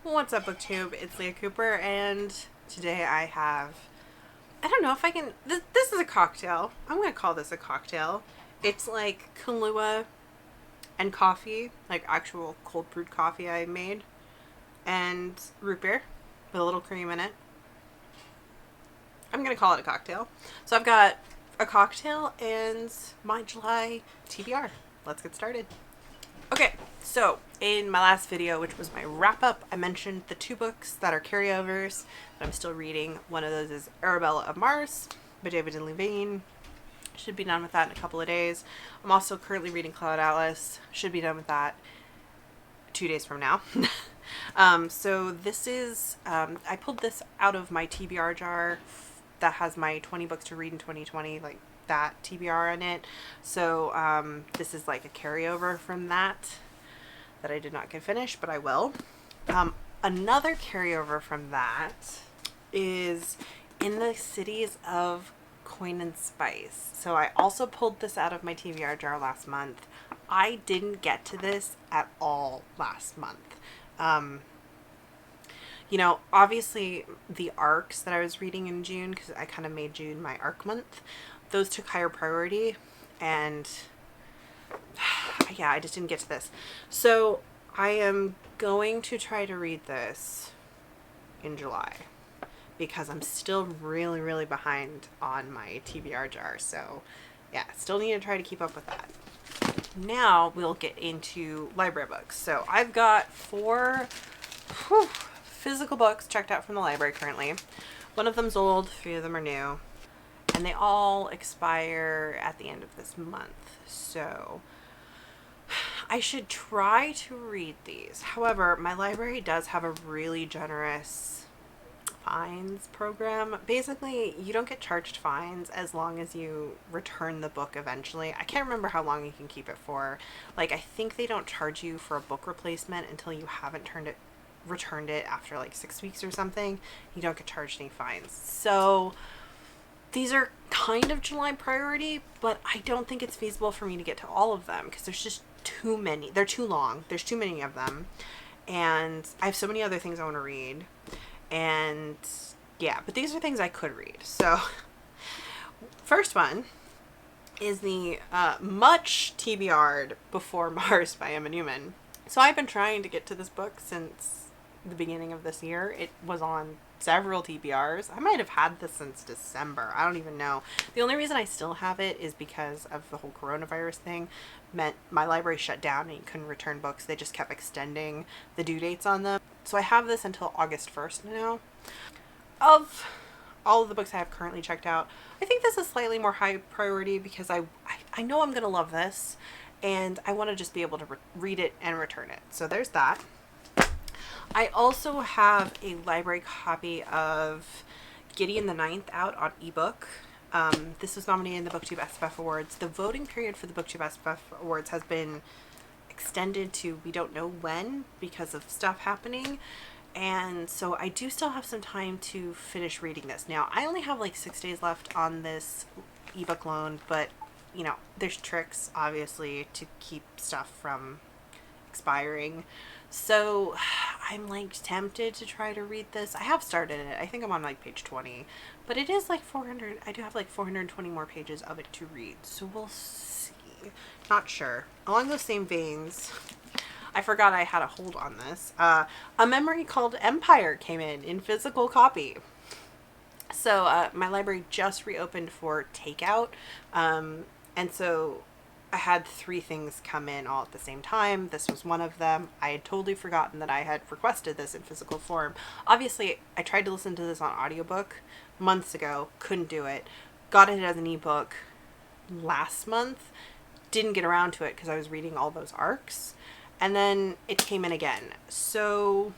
What's up, BookTube? It's Leah Cooper, and today I don't know if I can, this is a cocktail. I'm going to call this a cocktail. It's like Kahlua and coffee, like actual cold brewed coffee I made, and root beer with a little cream in it. I'm going to call it a cocktail. So I've got a cocktail and my July TBR. Let's get started. Okay, so in my last video, which was my wrap-up, I mentioned the two books that are carryovers that I'm still reading. One of those is Arabella of Mars by David and Levine. Should be done with that in a couple of days. I'm also currently reading Cloud Atlas. Should be done with that 2 days from now. So this is, I pulled this out of my TBR jar that has my 20 books to read in 2020, like that TBR in it. So this is like a carryover from that I did not get finished, but I will. Another carryover from that is In the Cities of Coin and Spice. So I also pulled this out of my TBR jar last month. I didn't get to this at all last month. You know, obviously the arcs that I was reading in June, because I kind of made June my arc month, those took higher priority, and yeah, I just didn't get to this. So I am going to try to read this in July because I'm still really behind on my TBR jar. So yeah, still need to try to keep up with that. Now we'll get into library books. So I've got 4 physical books checked out from the library currently. One of them's old, 3 of them are new, and they all expire at the end of this month. So I should try to read these. However, my library does have a really generous fines program. Basically, you don't get charged fines as long as you return the book eventually. I can't remember how long you can keep it for. Like, I think they don't charge you for a book replacement until you haven't returned it after like 6 weeks or something. You don't get charged any fines. So these are kind of July priority, but I don't think it's feasible for me to get to all of them because there's just too many. They're too long. There's too many of them. And I have so many other things I want to read. And yeah, but these are things I could read. So first one is the much TBR'd Before Mars by Emma Newman. So I've been trying to get to this book since the beginning of this year. It was on several TBRs. I might have had this since December. I don't even know. The only reason I still have it is because of the whole coronavirus thing. Meant my library shut down and you couldn't return books. They just kept extending the due dates on them. So I have this until August 1st now. Of all of the books I have currently checked out, I think this is slightly more high priority because I know I'm going to love this and I want to just be able to read it and return it. So there's that. I also have a library copy of Gideon the Ninth out on ebook. This was nominated in the BookTube SFF Awards. The voting period for the BookTube SFF Awards has been extended to we don't know when because of stuff happening. And so I do still have some time to finish reading this. Now, I only have like 6 days left on this ebook loan, but you know, there's tricks obviously to keep stuff from expiring. So I'm like tempted to try to read this. I have started it. I think I'm on like page 20, but it is like 400. I do have like 420 more pages of it to read. So we'll see. Not sure. Along those same veins, I forgot I had a hold on this. A Memory Called Empire came in physical copy. So my library just reopened for takeout. And so I had 3 things come in all at the same time. This was one of them. I had totally forgotten that I had requested this in physical form. Obviously, I tried to listen to this on audiobook months ago. Couldn't do it. Got it as an ebook last month. Didn't get around to it because I was reading all those arcs. And then it came in again. So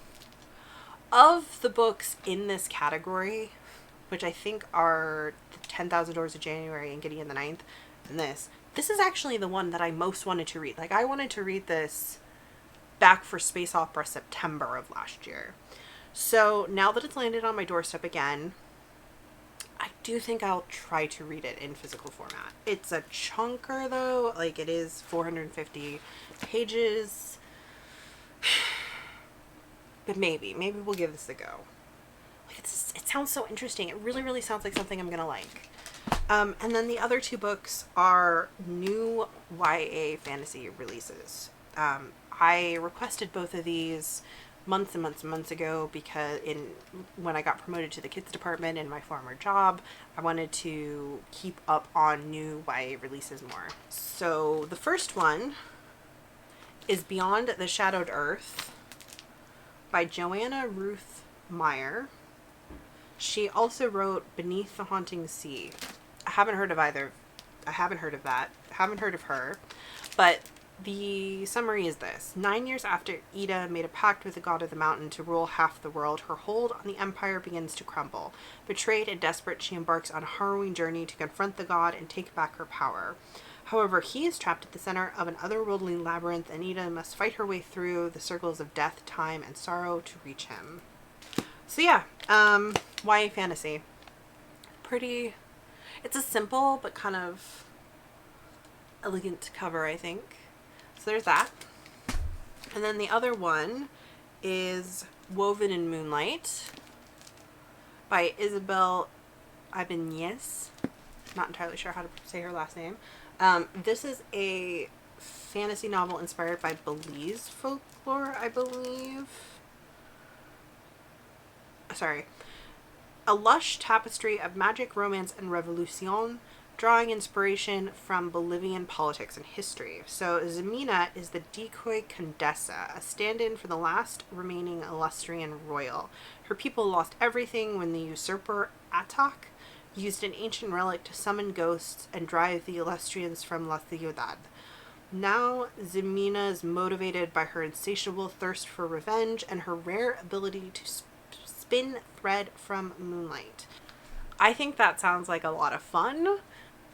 of the books in this category, which I think are the 10,000 Doors of January and Gideon the Ninth, and this is actually the one that I most wanted to read. Like, I wanted to read this back for Space Opera September of last year. So now that it's landed on my doorstep again, I do think I'll try to read it in physical format. It's a chunker though, like it is 450 pages. but maybe we'll give this a go. Like, it sounds so interesting. It really, really sounds like something I'm gonna like. And then the other two books are new YA fantasy releases. I requested both of these months and months and months ago because when I got promoted to the kids department in my former job, I wanted to keep up on new YA releases more. So the first one is Beyond the Shadowed Earth by Joanna Ruth Meyer. She also wrote Beneath the Haunting Sea. I haven't heard of either. I haven't heard of that. I haven't heard of her. But the summary is this. 9 years after Ida made a pact with the god of the mountain to rule half the world, her hold on the empire begins to crumble. Betrayed and desperate, she embarks on a harrowing journey to confront the god and take back her power. However, he is trapped at the center of an otherworldly labyrinth, and Ida must fight her way through the circles of death, time, and sorrow to reach him. So yeah, YA fantasy. Pretty, it's a simple but kind of elegant cover, I think. So there's that. And then the other one is Woven in Moonlight by Isabel Ibanez. Not entirely sure how to say her last name. This is a fantasy novel inspired by Belize folklore, I believe. Sorry. A lush tapestry of magic, romance, and revolution, drawing inspiration from Bolivian politics and history. So Ximena is the decoy condessa, a stand-in for the last remaining Illustrian royal. Her people lost everything when the usurper Atok used an ancient relic to summon ghosts and drive the Illustrians from La Ciudad. Now, Ximena is motivated by her insatiable thirst for revenge and her rare ability to spin thread from moonlight. I think that sounds like a lot of fun.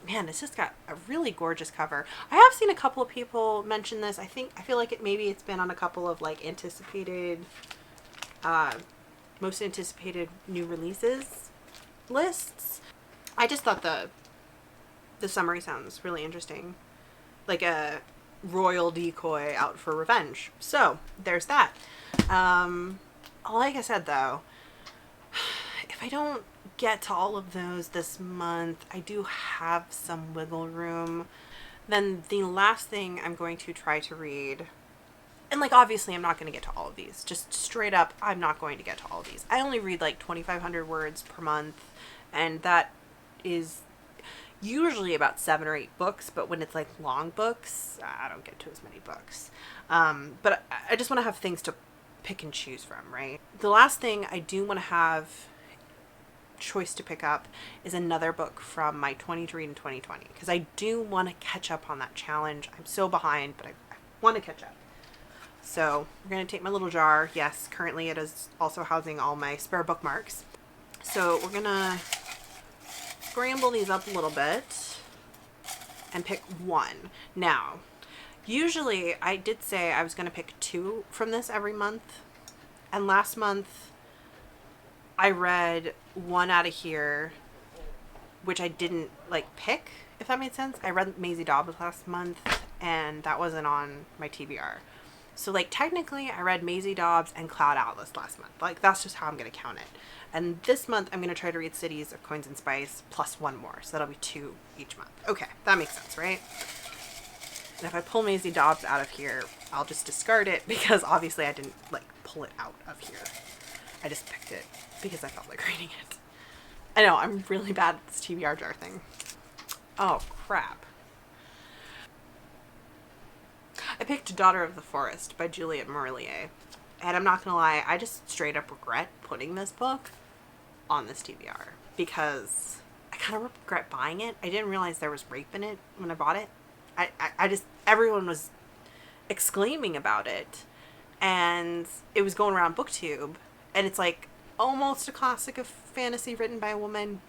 Man, it's just got a really gorgeous cover. I have seen a couple of people mention this. I feel like maybe it's been on a couple of like anticipated, most anticipated new releases lists. I just thought the summary sounds really interesting. Like a royal decoy out for revenge. So there's that. Like I said though, if I don't get to all of those this month, I do have some wiggle room. Then the last thing I'm going to try to read, and like obviously I'm not going to get to all of these, just straight up I'm not going to get to all of these. I only read like 2,500 words per month, and that is usually about 7 or 8 books, but when it's like long books, I don't get to as many books. But I just want to have things to pick and choose from, right? The last thing I do want to have choice to pick up is another book from my 20 to read in 2020, because I do want to catch up on that challenge. I'm so behind, but I want to catch up. So we're going to take my little jar. Yes, currently it is also housing all my spare bookmarks. So we're going to scramble these up a little bit and pick one. Now, usually I did say I was going to pick 2 from this every month, and last month I read one out of here, which I didn't like pick, if that made sense. I read Maisie Dobbs last month, and that wasn't on my TBR. So like technically I read Maisie Dobbs and Cloud Atlas last month. Like that's just how I'm going to count it. And this month I'm going to try to read Cities of Coins and Spice plus 1 more. So that'll be 2 each month. Okay, that makes sense, right? And if I pull Maisie Dobbs out of here, I'll just discard it because obviously I didn't like pull it out of here. I just picked it because I felt like reading it. I know, I'm really bad at this TBR jar thing. Oh, crap. I picked Daughter of the Forest by Juliette Marillier. And I'm not gonna lie, I just straight up regret putting this book on this TBR because I kind of regret buying it. I didn't realize there was rape in it when I bought it. I just, everyone was exclaiming about it, and it was going around BookTube, and it's like almost a classic of fantasy written by a woman.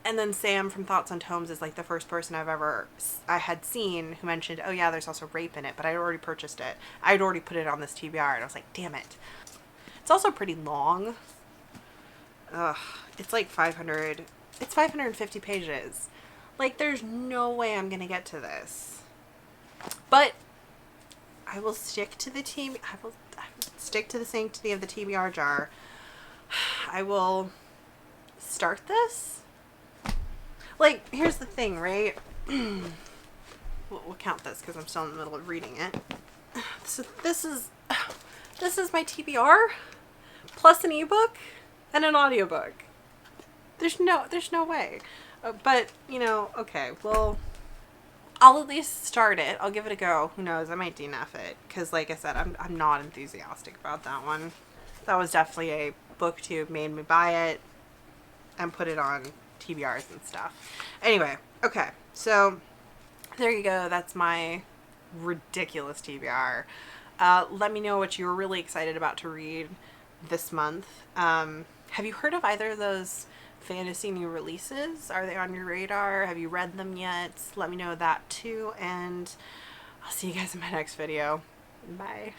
And then Sam from Thoughts on Tomes is like the first person I had seen who mentioned, oh yeah, there's also rape in it, but I'd already purchased it. I'd already put it on this TBR, and I was like, damn it. It's also pretty long. Ugh, it's like 550 pages. Like, there's no way I'm gonna get to this. But I will stick to the team. I will stick to the sanctity of the TBR jar. I will start this. Like, here's the thing, right? We'll count this because I'm still in the middle of reading it. So this is my TBR plus an ebook and an audiobook. There's no way. But, you know, okay, well, I'll at least start it. I'll give it a go. Who knows? I might DNF it because, like I said, I'm not enthusiastic about that one. That was definitely a booktube made me buy it and put it on TBRs and stuff. Anyway, okay, so there you go. That's my ridiculous TBR. Let me know what you're really excited about to read this month. Have you heard of either of those fantasy new releases? Are they on your radar? Have you read them yet? Let me know that too, and I'll see you guys in my next video. Bye.